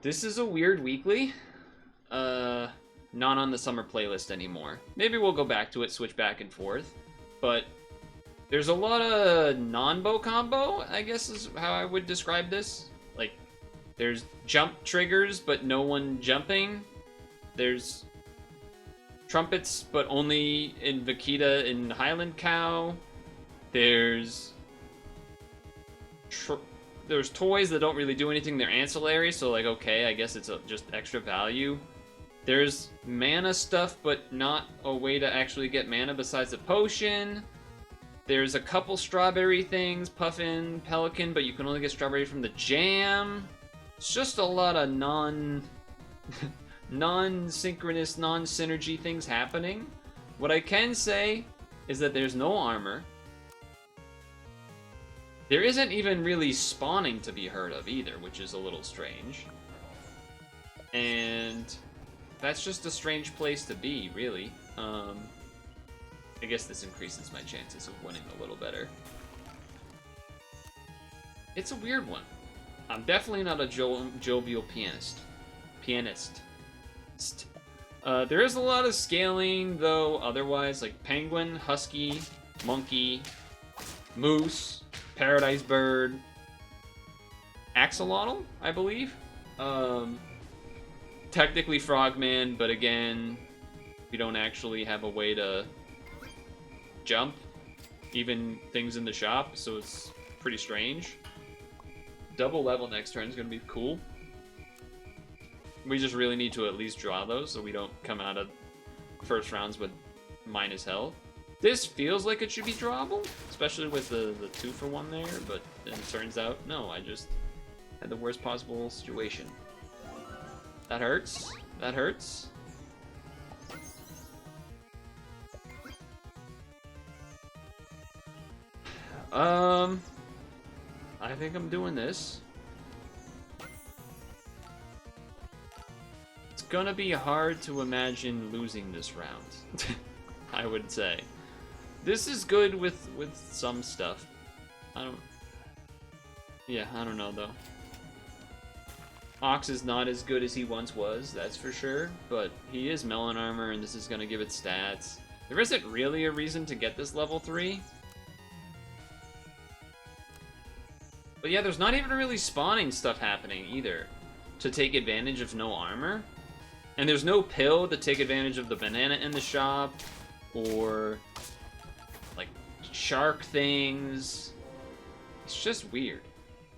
This is a weird weekly. Not on the summer playlist anymore. Maybe we'll go back to it, switch back and forth. But there's a lot of non-bow combo, I guess is how I would describe this. Like, there's jump triggers, but no one jumping. There's trumpets, but only in Vakita and Highland Cow. There's toys that don't really do anything. They're ancillary, so like, okay, I guess it's just extra value. There's mana stuff, but not a way to actually get mana besides a potion. There's a couple strawberry things, Puffin, Pelican, but you can only get strawberry from the jam. It's just a lot of non-synchronous, non-synergy things happening. What I can say is that there's no armor. There isn't even really spawning to be heard of either, which is a little strange. And that's just a strange place to be, really. I guess this increases my chances of winning a little better. It's a weird one. I'm definitely not a jovial pianist. There is a lot of scaling, though, otherwise, like penguin, husky, monkey, moose, paradise bird, axolotl, I believe. Technically frogman, but again, we don't actually have a way to jump even things in the shop, so it's pretty strange. Double level next turn is going to be cool. We just really need to at least draw those so we don't come out of first rounds with minus health. This feels like it should be drawable, especially with the 2-for-1 there, but then it turns out, no, I just had the worst possible situation. That hurts. That hurts. I think I'm doing this. It's gonna be hard to imagine losing this round, I would say. This is good with some stuff. I don't know though. Ox is not as good as he once was, that's for sure, but he is melon armor and this is gonna give it stats. There isn't really a reason to get this level 3. But yeah, there's not even really spawning stuff happening either to take advantage of no armor. And there's no pill to take advantage of the banana in the shop or like shark things. It's just weird.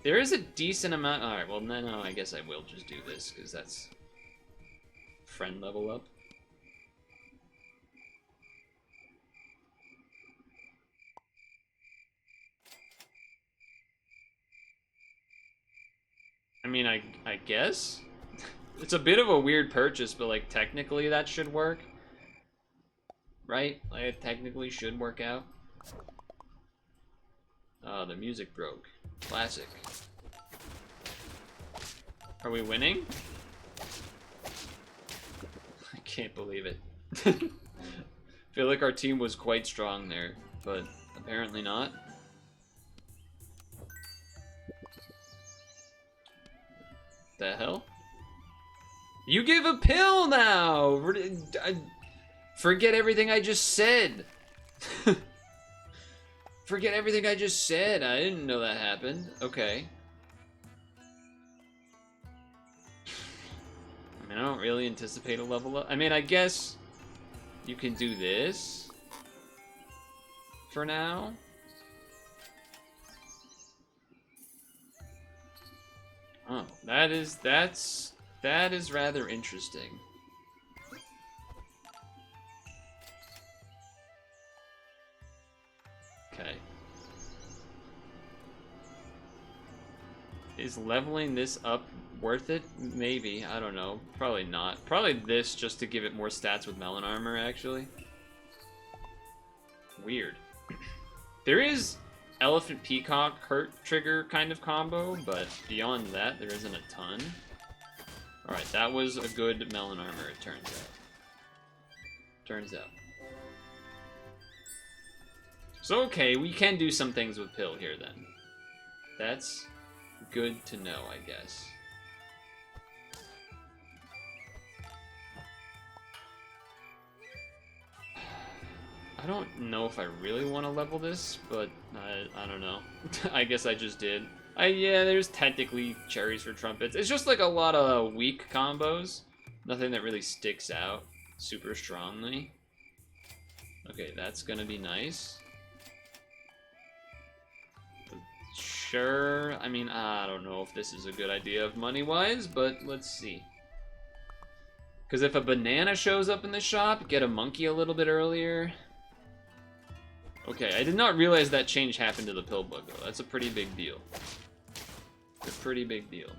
There is a decent amount. Alright, well, no, I guess I will just do this because that's friend level up. I mean, I guess? It's a bit of a weird purchase, but like technically that should work. Right? Like it technically should work out. Oh, the music broke. Classic. Are we winning? I can't believe it. Feel like our team was quite strong there, but apparently not. The hell? You give a pill now! Forget everything I just said. Forget everything I just said. I didn't know that happened. Okay. I mean, I don't really anticipate a level up. I mean, I guess you can do this for now. Oh, that is rather interesting. Okay. Is leveling this up worth it? Maybe. I don't know. Probably not. Probably this just to give it more stats with melon armor, actually. Weird. There is elephant peacock hurt trigger kind of combo, but beyond that, there isn't a ton. Alright, that was a good melon armor, it turns out. Turns out. So, okay, we can do some things with Pill here, then. That's good to know, I guess. I don't know if I really want to level this, but I don't know. I guess I just did. Yeah, there's technically cherries for trumpets. It's just like a lot of weak combos. Nothing that really sticks out super strongly. Okay, that's gonna be nice. Sure, I mean, I don't know if this is a good idea of money-wise, but let's see. Because if a banana shows up in the shop, get a monkey a little bit earlier. Okay, I did not realize that change happened to the pill bug, though. That's a pretty big deal. A pretty big deal.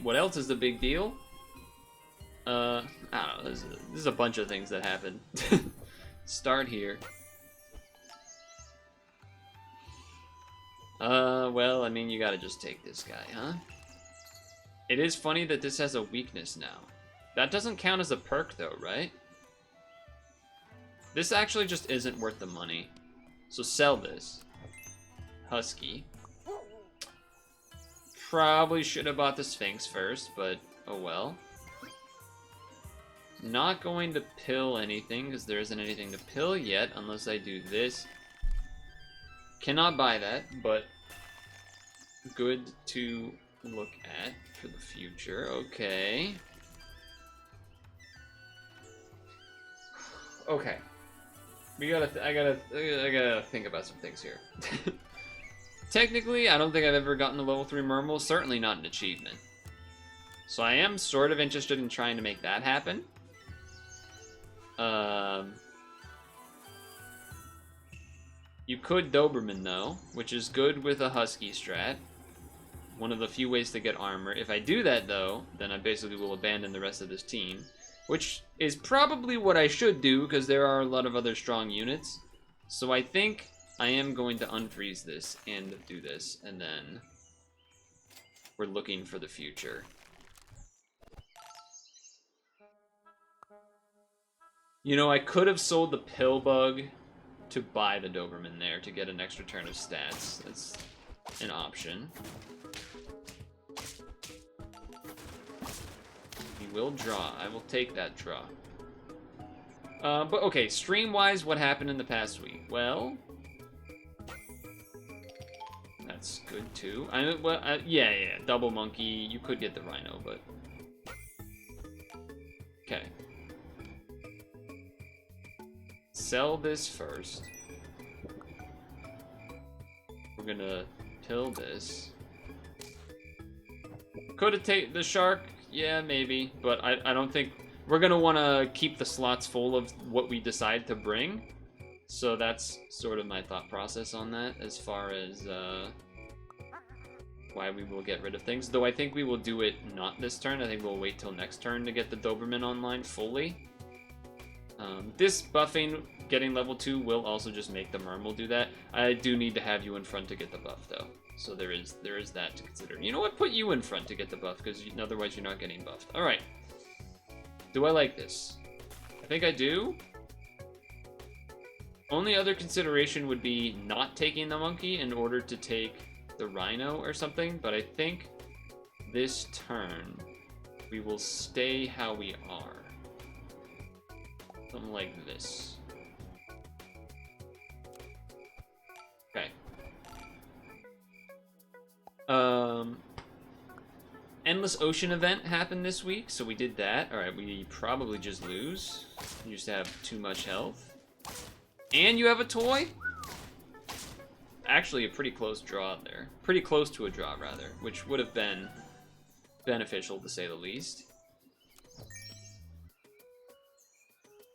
What else is a big deal? I don't know. This is a bunch of things that happen. Start here. Well, I mean, you gotta just take this guy, huh? It is funny that this has a weakness now. That doesn't count as a perk, though, right? This actually just isn't worth the money. So sell this. Husky. Probably should have bought the Sphinx first, but oh well. Not going to pill anything, because there isn't anything to pill yet, unless I do this. Cannot buy that, but good to look at for the future. Okay. Okay. I gotta think about some things here. Technically, I don't think I've ever gotten a level 3 Mermal, certainly not an achievement. So I am sort of interested in trying to make that happen. You could Doberman, though, which is good with a Husky strat. One of the few ways to get armor. If I do that, though, then I basically will abandon the rest of this team. Which is probably what I should do, because there are a lot of other strong units. So I think I am going to unfreeze this and do this, and then we're looking for the future. You know, I could have sold the pill bug to buy the Doberman there to get an extra turn of stats. That's an option. He will draw. I will take that draw. But okay, stream-wise, what happened in the past week? Well, that's good too. Yeah, double monkey. You could get the rhino, but okay. Sell this first. We're gonna pill this. Could have taken the shark. Yeah, maybe, but I don't think we're gonna want to keep the slots full of what we decide to bring. So that's sort of my thought process on that, as far as why we will get rid of things. Though I think we will do it not this turn. I think we'll wait till next turn to get the Doberman online fully. This buffing, getting level 2, will also just make the Mermal do that. I do need to have you in front to get the buff, though. So there is that to consider. You know what? Put you in front to get the buff, because otherwise you're not getting buffed. All right. Do I like this? I think I do. Only other consideration would be not taking the monkey in order to take the rhino or something, but I think this turn we will stay how we are. Something like this. Okay. Endless Ocean event happened this week, so we did that. Alright, we probably just lose. You just have too much health. And you have a toy? Actually, a pretty close draw there. Pretty close to a draw, rather, which would have been beneficial, to say the least.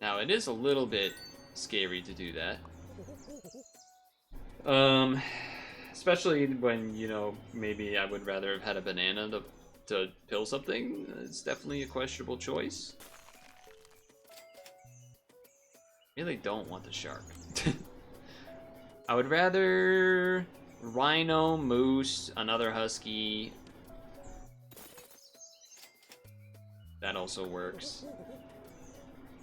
Now, it is a little bit scary to do that. Especially when, maybe I would rather have had a banana to pill something. It's definitely a questionable choice. Really don't want the shark. I would rather rhino, moose, another husky. That also works.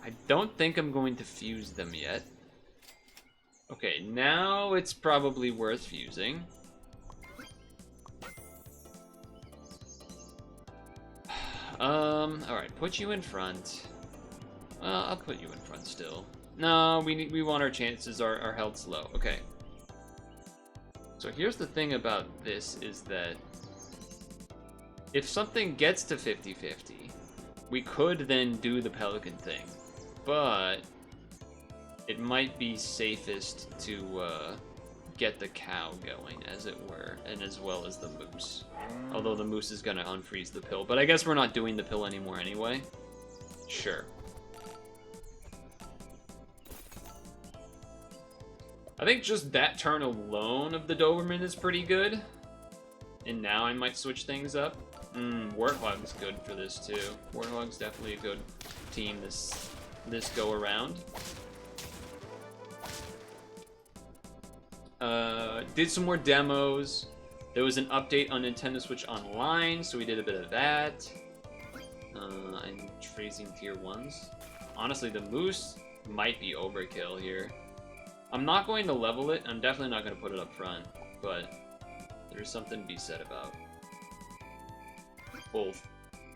I don't think I'm going to fuse them yet. Okay, now it's probably worth fusing. Alright, put you in front. I'll put you in front still. No, we want our chances. Our health's low. Okay. So here's the thing about this is that if something gets to 50-50, we could then do the pelican thing, but it might be safest to get the cow going, as it were, and as well as the moose. Although the moose is gonna unfreeze the pill, but I guess we're not doing the pill anymore anyway. Sure. I think just that turn alone of the Doberman is pretty good. And now I might switch things up. Warthog's good for this too. Warthog's definitely a good team this go around. Did some more demos. There was an update on Nintendo Switch Online, so we did a bit of that. And tracing tier 1s. Honestly, the moose might be overkill here. I'm not going to level it. I'm definitely not going to put it up front, but there's something to be said about both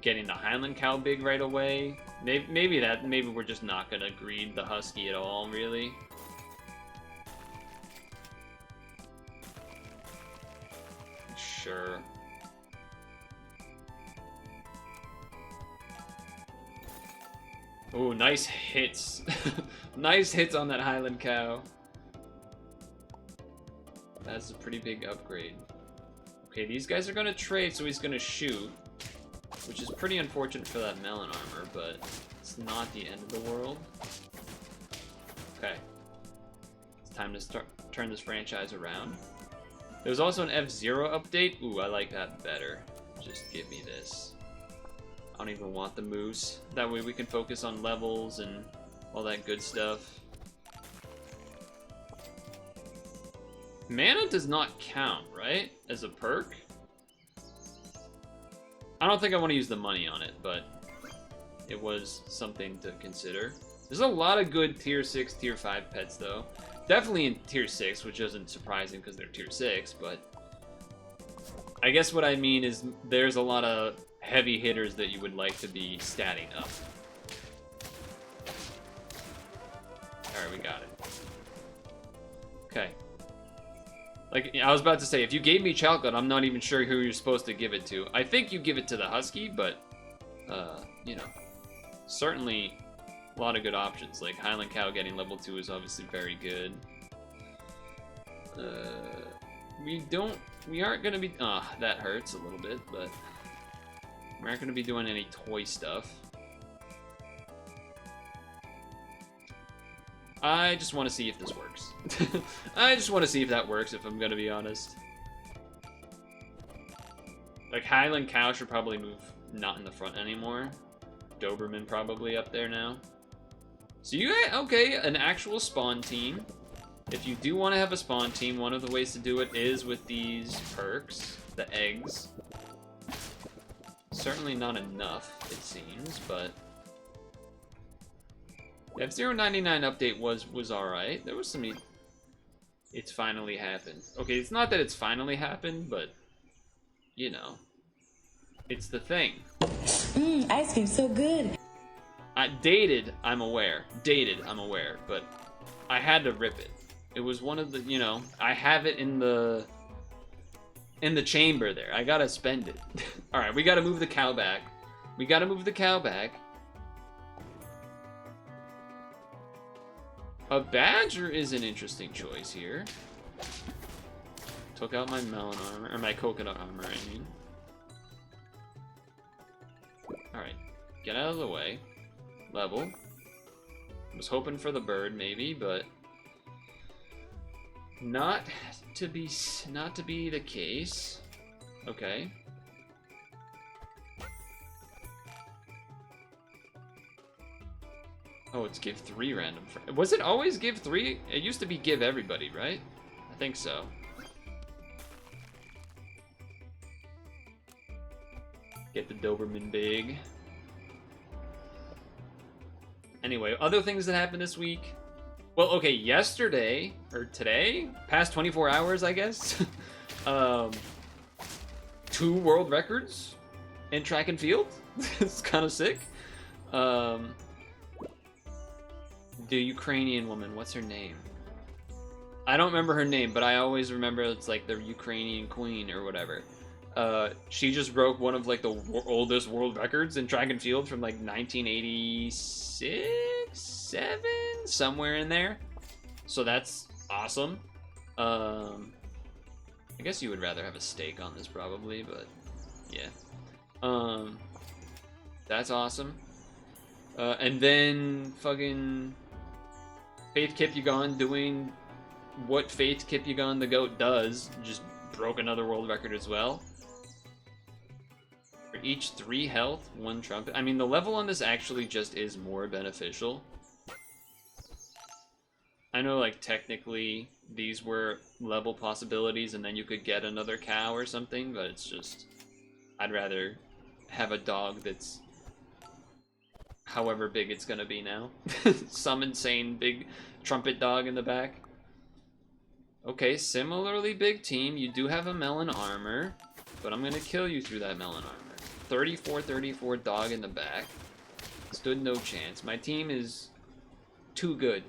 getting the Highland cow big right away. Maybe we're just not going to greed the husky at all, really. Sure. Ooh, nice hits. Nice hits on that Highland cow. That's a pretty big upgrade. Okay, these guys are gonna trade, so he's gonna shoot, which is pretty unfortunate for that melon armor, but it's not the end of the world. Okay. It's time to turn this franchise around. There's also an F-Zero update. Ooh, I like that better. Just give me this. I don't even want the moose. That way we can focus on levels and all that good stuff. Mana does not count, right? As a perk? I don't think I want to use the money on it, but it was something to consider. There's a lot of good tier 6, tier 5 pets, though. Definitely in tier 6, which isn't surprising because they're tier 6, but I guess what I mean is there's a lot of heavy hitters that you would like to be statting up. Alright, we got it. Okay. Like, I was about to say, if you gave me chocolate, I'm not even sure who you're supposed to give it to. I think you give it to the husky, but, you know, certainly a lot of good options. Like, Highland Cow getting level 2 is obviously very good. We aren't gonna be, that hurts a little bit, but we aren't gonna be doing any toy stuff. I just want to see if this works. I just want to see if that works, if I'm gonna be honest. Like, Highland Cow should probably move not in the front anymore. Doberman probably up there now. So you guys, okay, an actual spawn team. If you do want to have a spawn team, one of the ways to do it is with these perks, the eggs. Certainly not enough, it seems, but the F-099 update was alright. There was some... It's finally happened. Okay, it's not that it's finally happened, but, you know, it's the thing. Ice cream so good. Dated, I'm aware. Dated, I'm aware, but I had to rip it. It was one of the, you know, I have it in the chamber there. I gotta spend it. Alright, we gotta move the cow back. We gotta move the cow back. A badger is an interesting choice here. Took out my melon armor, or my coconut armor, I mean. Alright, get out of the way. Level. I was hoping for the bird, maybe, but not to be the case. Okay. Oh, it's give 3 random. Was it always give 3? It used to be give everybody, right? I think so. Get the Doberman big. Anyway, other things that happened this week. Well, okay, yesterday, or today, past 24 hours, I guess. 2 world records in track and field. It's kind of sick. The Ukrainian woman, what's her name? I don't remember her name, but I always remember it's like the Ukrainian queen or whatever. She just broke one of like the oldest world records in track and field from like 1986, 7, somewhere in there. So that's awesome. I guess you would rather have a steak on this probably, but yeah. That's awesome. And then fucking Faith Kipyegon doing what Faith Kipyegon the GOAT does, just broke another world record as well. For each 3 health, 1 trumpet. I mean, the level on this actually just is more beneficial. I know, like, technically these were level possibilities and then you could get another cow or something, but it's just, I'd rather have a dog that's however big it's gonna be now. Some insane big trumpet dog in the back. Okay, similarly big team. You do have a melon armor, but I'm gonna kill you through that melon armor. 34-34 dog in the back. Stood no chance. My team is too good.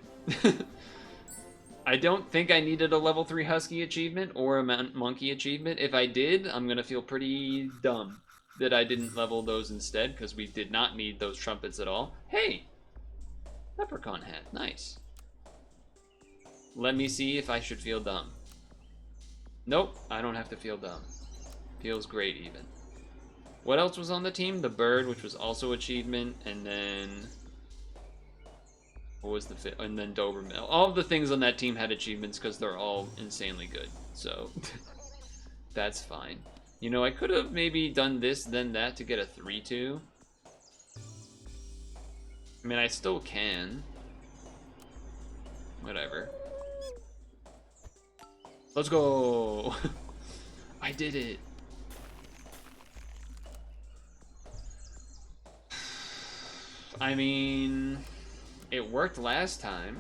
I don't think I needed a level 3 husky achievement or a monkey achievement. If I did, I'm gonna feel pretty dumb that I didn't level those instead, because we did not need those trumpets at all. Hey! Leprechaun hat. Nice. Let me see if I should feel dumb. Nope, I don't have to feel dumb. Feels great, even. What else was on the team? The bird, which was also achievement, and then... What was the fit? And then Doberman. All of the things on that team had achievements because they're all insanely good. So, that's fine. You know, I could have maybe done this, then that to get a 3-2. I mean, I still can. Whatever. Let's go! I did it! I mean, it worked last time.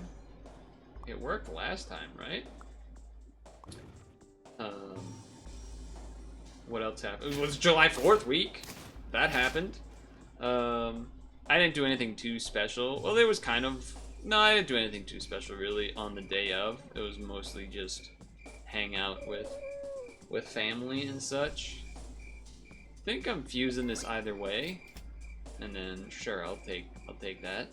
It worked last time, right? What else happened? It was July 4th week. That happened. I didn't do anything too special. Well, there was kind of... No, I didn't do anything too special, really, on the day of. It was mostly just hang out with family and such. I think I'm fusing this either way. And then, sure, I'll take that.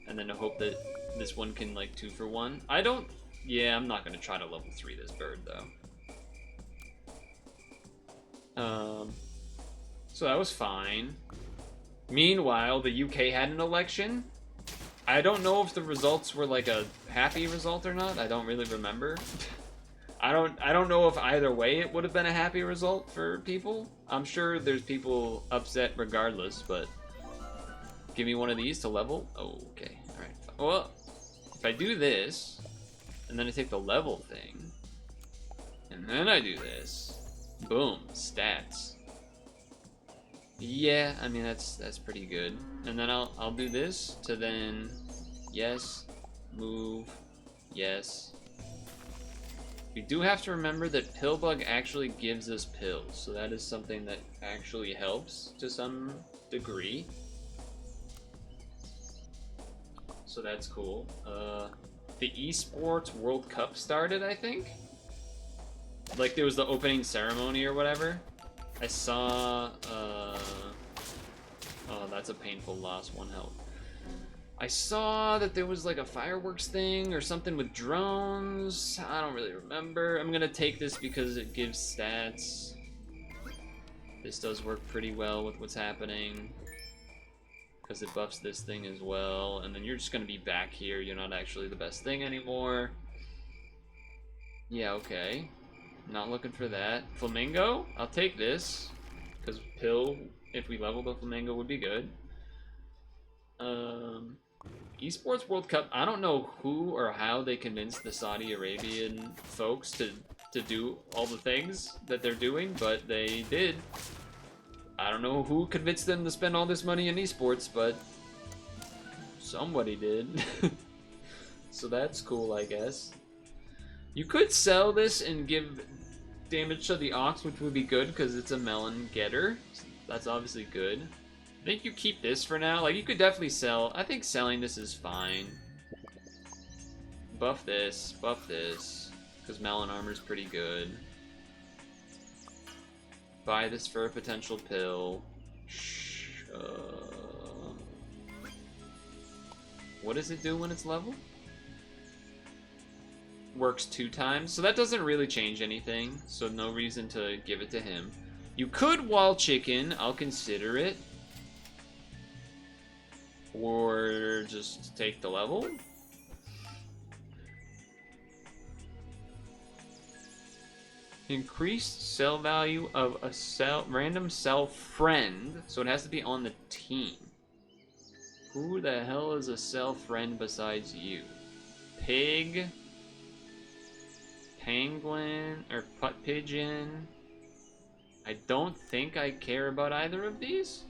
And then I hope that this one can, like, 2 for 1. I don't... Yeah, I'm not going to try to level 3 this bird, though. So that was fine. Meanwhile, the UK had an election. I don't know if the results were, like, a happy result or not. I don't really remember. I don't know if either way it would have been a happy result for people. I'm sure there's people upset regardless, but... Give me one of these to level. Oh, okay. Alright. Well, if I do this, and then I take the level thing, and then I do this, boom, stats. Yeah, I mean that's pretty good. And then I'll do this to then yes, move, yes. We do have to remember that Pillbug actually gives us pills, so that is something that actually helps to some degree. So that's cool. The esports World Cup started, I think. Like there was the opening ceremony or whatever. I saw, oh, that's a painful loss, 1 health. I saw that there was like a fireworks thing or something with drones. I don't really remember. I'm gonna take this because it gives stats. This does work pretty well with what's happening. Because it buffs this thing as well. And then you're just gonna be back here. You're not actually the best thing anymore. Yeah, okay. Not looking for that. Flamingo? I'll take this. Because Pill, if we level the Flamingo, would be good. Esports World Cup. I don't know who or how they convinced the Saudi Arabian folks to do all the things that they're doing, but they did. I don't know who convinced them to spend all this money in esports, but somebody did. So that's cool, I guess. You could sell this and give damage to the Ox, which would be good because it's a melon getter. That's obviously good. I think you keep this for now. Like, you could definitely sell. I think selling this is fine. buff this, because Melon Armor's pretty good. Buy this for a potential pill. What does it do when it's level? Works 2 times, so that doesn't really change anything, so no reason to give it to him. You could wall chicken, I'll consider it. Or just take the level. Increased cell value of a random cell friend, so it has to be on the team. Who the hell is a cell friend besides you? Pig, penguin, or putt pigeon. I don't think I care about either of these.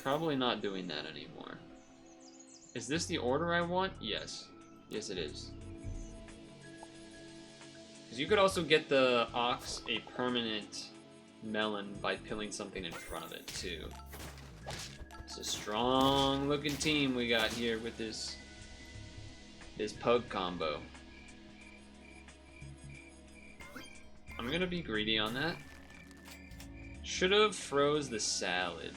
Probably not doing that anymore. Is this the order I want? Yes. Yes, it is. Because you could also get the ox a permanent melon by pilling something in front of it, too. It's a strong looking team we got here with this pug combo. I'm gonna be greedy on that. Should've froze the salad,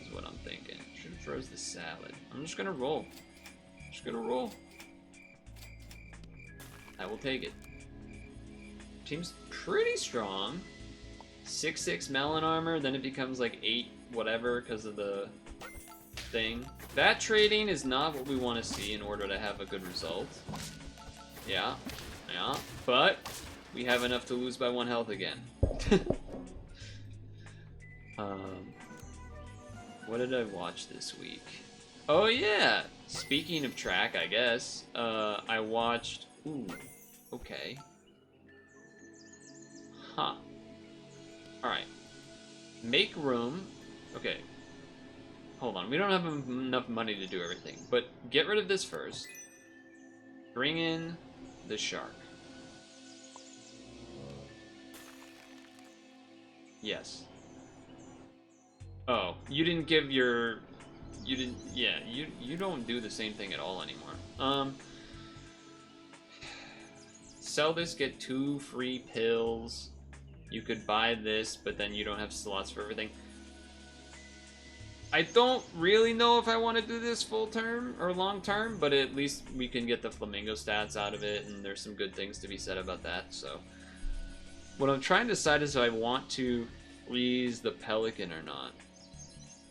is what I'm thinking. Should've froze the salad. I'm just gonna roll. I will take it. Team's pretty strong. 6/6 melon armor, then it becomes like 8 whatever because of the thing. That trading is not what we want to see in order to have a good result. Yeah, but we have enough to lose by 1 health again. What did I watch this week? Oh yeah, speaking of track, I guess, I watched, ooh, okay. Huh. Alright. Make room. Okay. Hold on, we don't have enough money to do everything, but get rid of this first. Bring in the shark. Yes. Oh, you didn't give your... You didn't... Yeah, you don't do the same thing at all anymore. Sell this, get 2 free pills. You could buy this, but then you don't have slots for everything. I don't really know if I want to do this full term or long term, but at least we can get the flamingo stats out of it, and there's some good things to be said about that, so. What I'm trying to decide is if I want to freeze the pelican or not.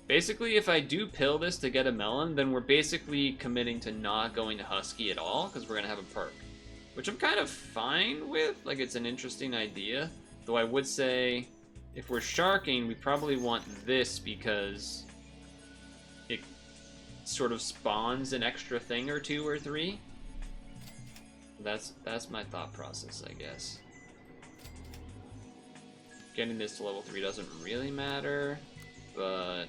Basically, if I do pill this to get a melon, then we're basically committing to not going to Husky at all, because we're going to have a perk. Which I'm kind of fine with, like it's an interesting idea. Though I would say, if we're sharking, we probably want this because it sort of spawns an extra thing or 2 or 3. That's my thought process, I guess. Getting this to level 3 doesn't really matter, but...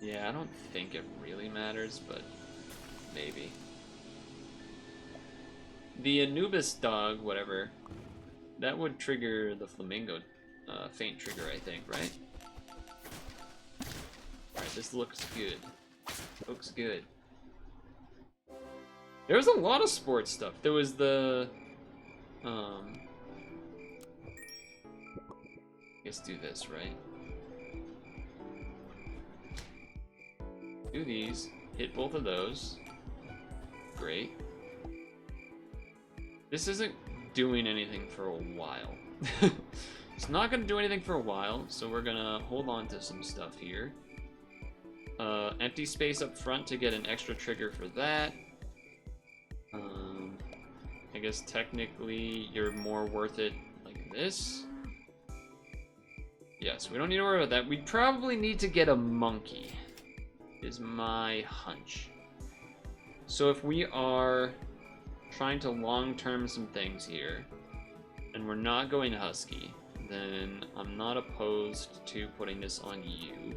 yeah, I don't think it really matters, but maybe. The Anubis dog, whatever, that would trigger the flamingo faint trigger, I think, right? Alright, this looks good. Looks good. There was a lot of sports stuff. There was the... I guess do this, right? Do these. Hit both of those. Great. This isn't doing anything for a while. It's not going to do anything for a while, so we're going to hold on to some stuff here. Empty space up front to get an extra trigger for that. I guess technically you're more worth it like this. Yes, we don't need to worry about that. We probably need to get a monkey, is my hunch. So if we are trying to long-term some things here, and we're not going Husky, then I'm not opposed to putting this on you.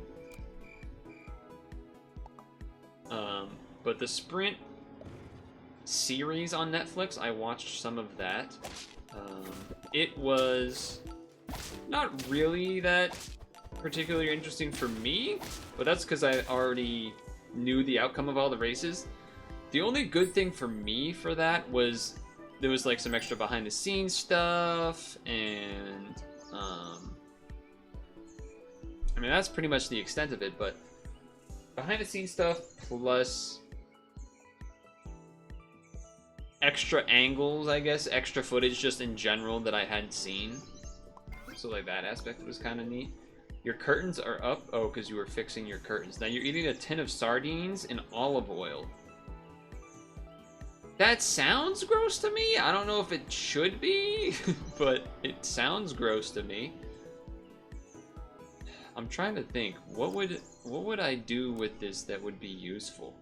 But the Sprint series on Netflix, I watched some of that. It was not really that particularly interesting for me, but that's because I already knew the outcome of all the races. The only good thing for me for that was there was like some extra behind the scenes stuff, and I mean that's pretty much the extent of it, but behind the scenes stuff plus extra angles, I guess, extra footage just in general that I hadn't seen. So like that aspect was kind of neat. Your curtains are up. Oh, because you were fixing your curtains. Now you're eating a tin of sardines in olive oil. That sounds gross to me. I don't know if it should be, but it sounds gross to me. I'm trying to think. What would I do with this that would be useful?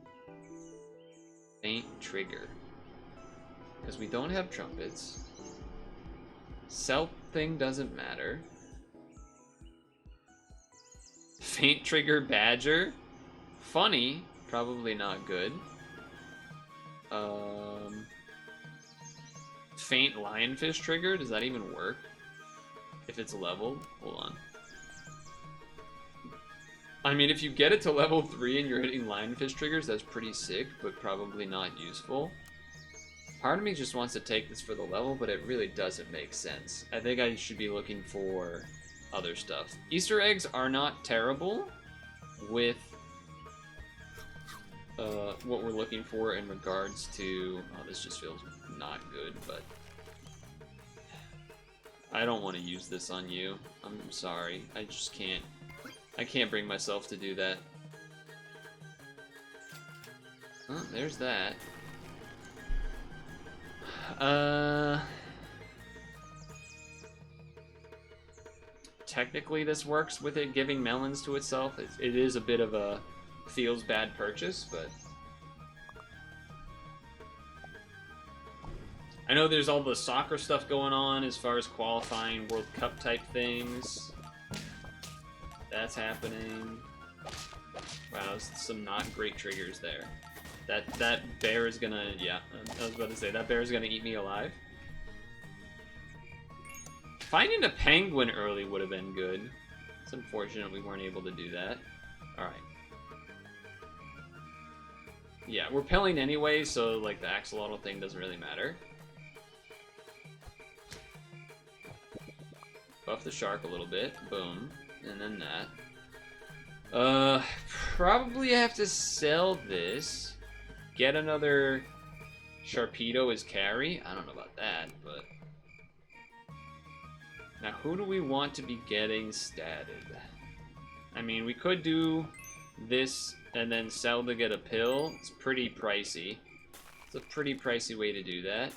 Faint trigger. Because we don't have trumpets. Self thing doesn't matter. Faint trigger badger. Funny. Probably not good. Faint lionfish trigger. Does that even work? If it's leveled? Hold on. I mean, if you get it to level 3 and you're hitting lionfish triggers, that's pretty sick, but probably not useful. Part of me just wants to take this for the level, but it really doesn't make sense. I think I should be looking for other stuff. Easter eggs are not terrible with what we're looking for in regards to... Oh, this just feels not good, but... I don't want to use this on you. I'm sorry. I just can't. I can't bring myself to do that. Oh, there's that. Technically this works with it giving melons to itself. It is a bit of a feels bad purchase, but I know there's all the soccer stuff going on as far as qualifying World Cup type things. That's happening. Wow, some not great triggers there. That bear is gonna, yeah, I was about to say, that bear is gonna eat me alive. Finding a penguin early would have been good. It's unfortunate we weren't able to do that. Alright. Yeah, we're pilling anyway, so like the axolotl thing doesn't really matter. Buff the shark a little bit. Boom. And then that. Probably have to sell this. Get another Sharpedo as carry. I don't know about that, but... Now, who do we want to be getting statted? I mean, we could do this and then sell to get a pill. It's pretty pricey. It's a pretty pricey way to do that.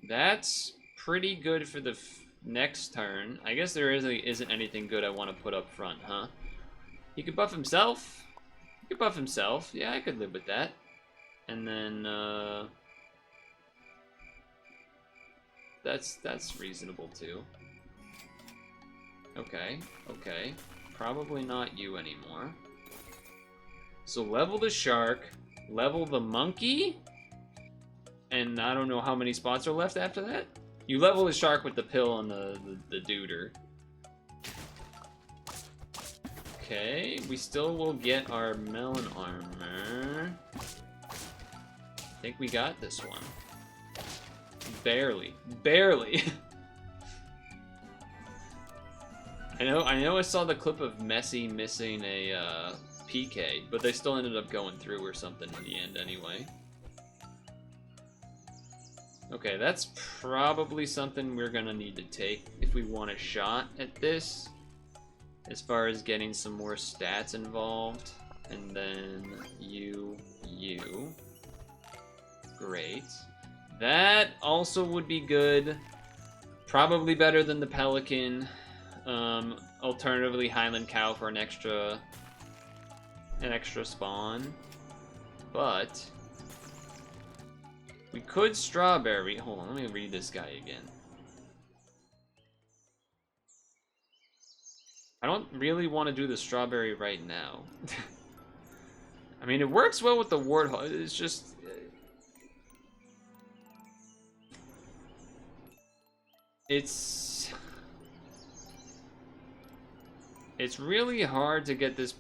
That's pretty good for the next turn. I guess there really isn't anything good I want to put up front, huh? He could buff himself. He could buff himself. Yeah, I could live with that. And then, that's reasonable too. Okay, okay. Probably not you anymore. So level the shark, level the monkey, and I don't know how many spots are left after that. You level the shark with the pill and the duder. Okay, we still will get our melon armor. I think we got this one. Barely. Barely. I know I saw the clip of Messi missing a PK, but they still ended up going through or something in the end anyway. Okay, that's probably something we're gonna need to take if we want a shot at this. As far as getting some more stats involved. And then you. Great. That also would be good. Probably better than the Pelican. Alternatively, Highland Cow for an extra spawn. But we could Strawberry. Hold on, let me read this guy again. I don't really want to do the Strawberry right now. I mean, it works well with the Warthog. It's just... It's really hard to get this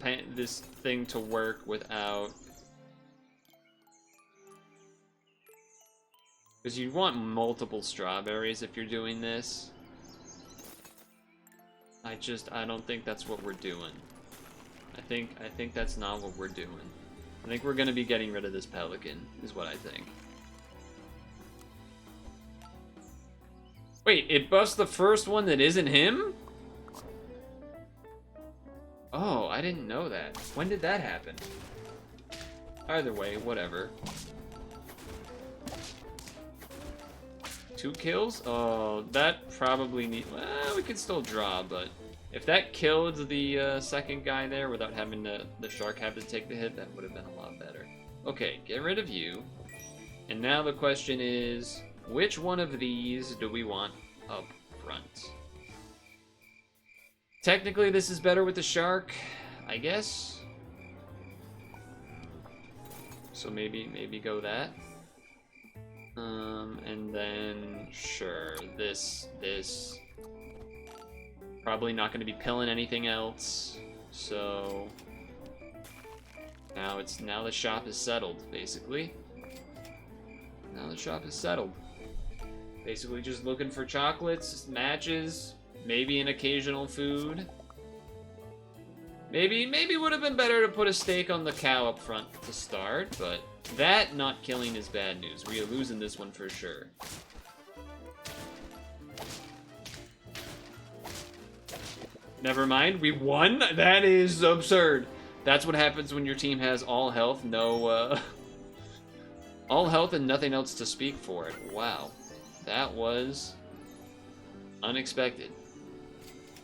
thing to work without... Because you want multiple strawberries if you're doing this. I don't think that's what we're doing. I think that's not what we're doing. I think we're gonna be getting rid of this pelican, is what I think. Wait, it buffs the first one that isn't him? Oh, I didn't know that. When did that happen? Either way, whatever. 2 kills? Oh, that probably well, we could still draw, but if that killed the second guy there without having the shark have to take the hit, that would have been a lot better. Okay, get rid of you. And now the question is, which one of these do we want up front? Technically, this is better with the shark, I guess. So maybe go that. And then, sure, this. Probably not going to be pilling anything else, so now the shop is settled, basically. Now the shop is settled. Basically just looking for chocolates, matches, maybe an occasional food. Maybe would have been better to put a stake on the cow up front to start, but that not killing is bad news. We are losing this one for sure. Never mind, we won? That is absurd. That's what happens when your team has all health, all health and nothing else to speak for it. Wow. That was unexpected.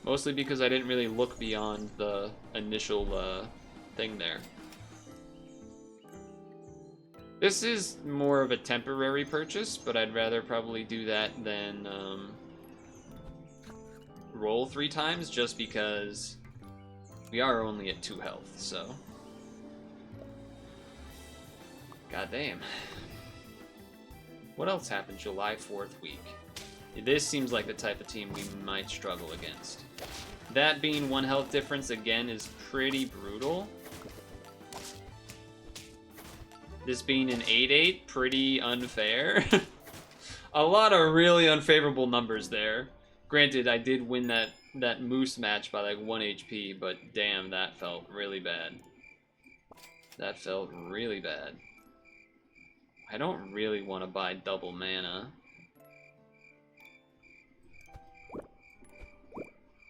Mostly because I didn't really look beyond the initial thing there. This is more of a temporary purchase, but I'd rather probably do that than roll 3 times, just because we are only at 2 health, so. God damn. What else happened July 4th week? This seems like the type of team we might struggle against. That being 1 health difference again is pretty brutal. This being an 8-8, pretty unfair. A lot of really unfavorable numbers there. Granted, I did win that moose match by like 1 HP, but damn, that felt really bad. That felt really bad. I don't really want to buy double mana.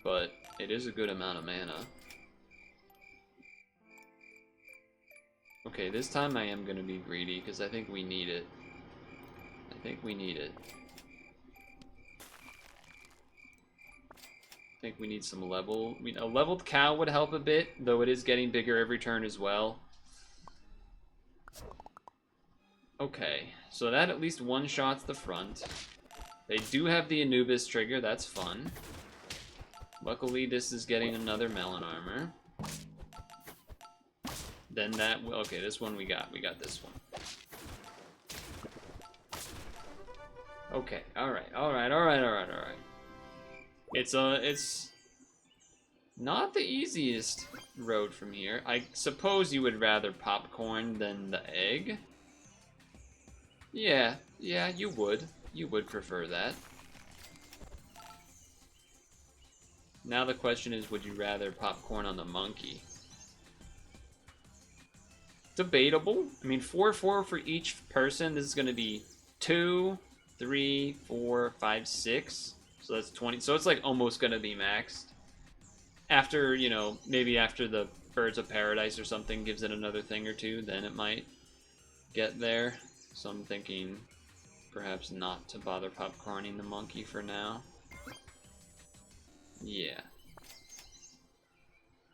But it is a good amount of mana. Okay, this time I am going to be greedy, because I think we need it. I think we need it. I think we need some level. I mean, a leveled cow would help a bit, though it is getting bigger every turn as well. Okay, so that at least one-shots the front. They do have the Anubis trigger, that's fun. Luckily, this is getting another melon armor. Then that, okay, this one we got this one. Okay, alright. It's not the easiest road from here. I suppose you would rather popcorn than the egg. Yeah, you would. You would prefer that. Now the question is, would you rather popcorn on the monkey? Debatable. I mean, 4-4 for each person. This is going to be 2, 3, 4, 5, 6. So that's 20. So it's like almost going to be maxed. After, you know, maybe after the Birds of Paradise or something gives it another thing or two, then it might get there. So I'm thinking perhaps not to bother popcorning the monkey for now. Yeah.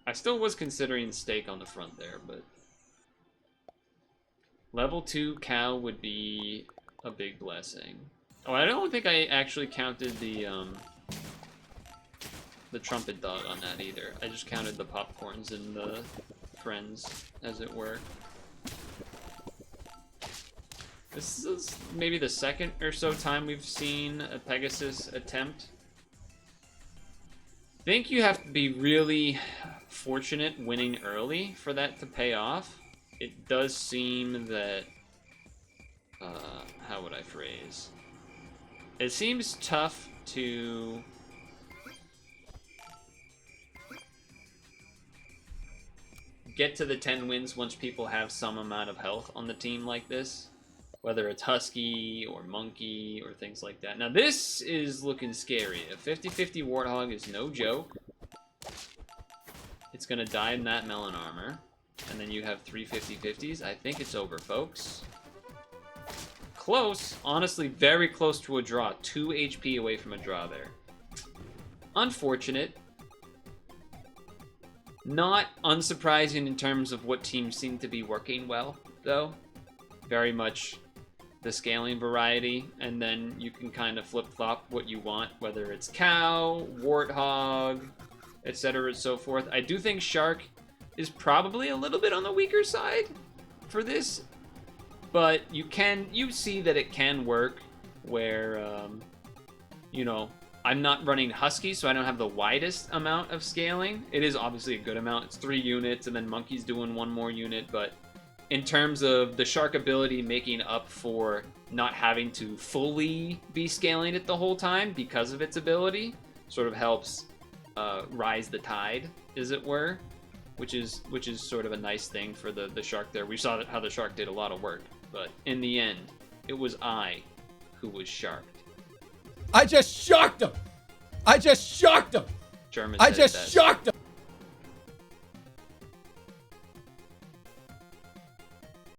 I still was considering steak on the front there, but level 2 cow would be a big blessing. Oh, I don't think I actually counted the trumpet dog on that either. I just counted the popcorns and the friends, as it were. This is maybe the second or so time we've seen a Pegasus attempt. think you have to be really fortunate winning early for that to pay off. It does seem that, how would I phrase? It seems tough to get to the 10 wins once people have some amount of health on the team like this, whether it's Husky or Monkey or things like that. Now this is looking scary. A 50-50 Warthog is no joke. It's gonna die in that melon armor, and then you have 3 50-50s. I think it's over, folks. Close, honestly, very close to a draw. 2 HP away from a draw there. Unfortunate. Not unsurprising in terms of what teams seem to be working well, though. Very much the scaling variety, and then you can kind of flip-flop what you want, whether it's cow, warthog, etc. and so forth. I do think shark is probably a little bit on the weaker side for this, but you see that it can work where, you know, I'm not running Husky, so I don't have the widest amount of scaling. It is obviously a good amount. It's 3 units, and then Monkey's doing 1 more unit, but in terms of the shark ability making up for not having to fully be scaling it the whole time because of its ability, sort of helps rise the tide, as it were, which is sort of a nice thing for the shark there. We saw how the shark did a lot of work, but in the end, it was I who was sharked. I just sharked him! I just sharked him! German I says just that. sharked him!